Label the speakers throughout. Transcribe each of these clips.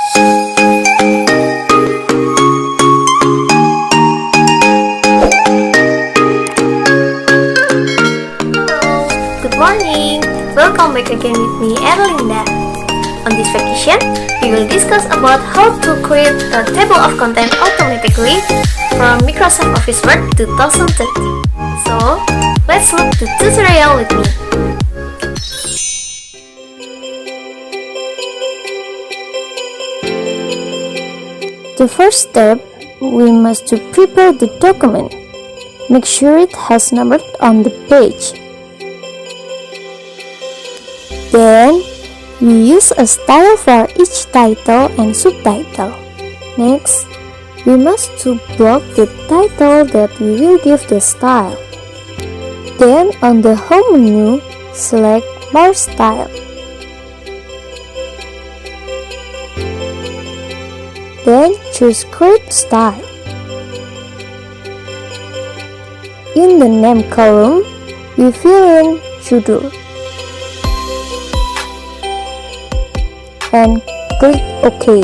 Speaker 1: Good morning! Welcome back again with me, Erlinda. On this vacation, we will discuss about how to create a table of content automatically from Microsoft Office Word 2013. So, let's look the tutorial with me. The first step, we must to prepare the document. Make sure it has numbers on the page. Then, we use a style for each title and subtitle. Next, we must to block the title that we will give the style. Then, on the home menu, select Bar Style. Then, choose Create Style. In the name column, we fill in judul and click OK.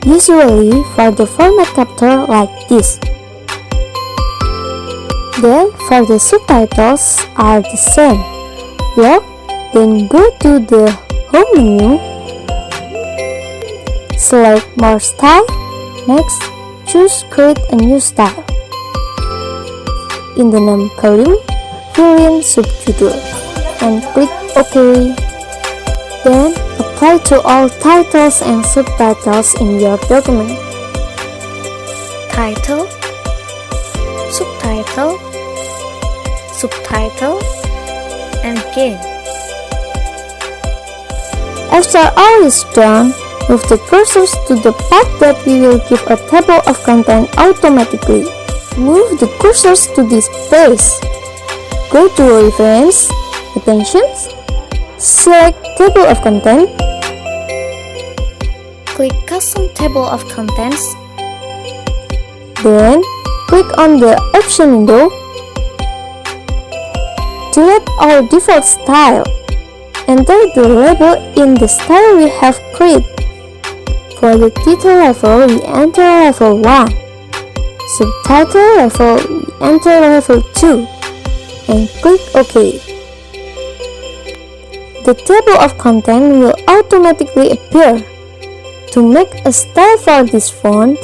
Speaker 1: Usually for the format capture like this. Then for the subtitles are the same. Block, then go to the home menu, select More Style. Next, choose Create a New Style. In the name column, fill in subjudul and click OK. Then, apply to all titles and subtitles in your document. Title, subtitle, subtitle, and again. After all is done, move the cursors to the part that we will give a table of content automatically. Move the cursors to this place. Go to Reference, Attentions, select Table of Content, click Custom Table of Contents, then click on the option window, delete our default style, enter the label in the style we have created. For the title level, we enter level 1, subtitle level, we enter level 2, and click OK. The table of content will automatically appear. To make a style for this font,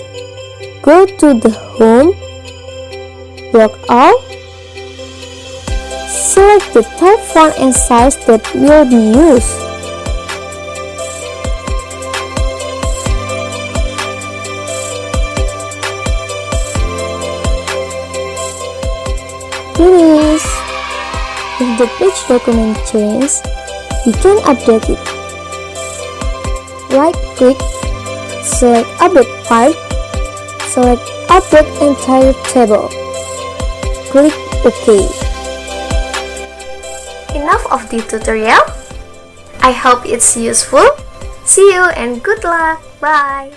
Speaker 1: go to the Home, block All, select the type font and size that will be used. Finish! If the page document changes, we can update it. Right-click, select Update File, select Update Entire Table. Click OK. Enough of the tutorial. I hope it's useful. See you and good luck. Bye.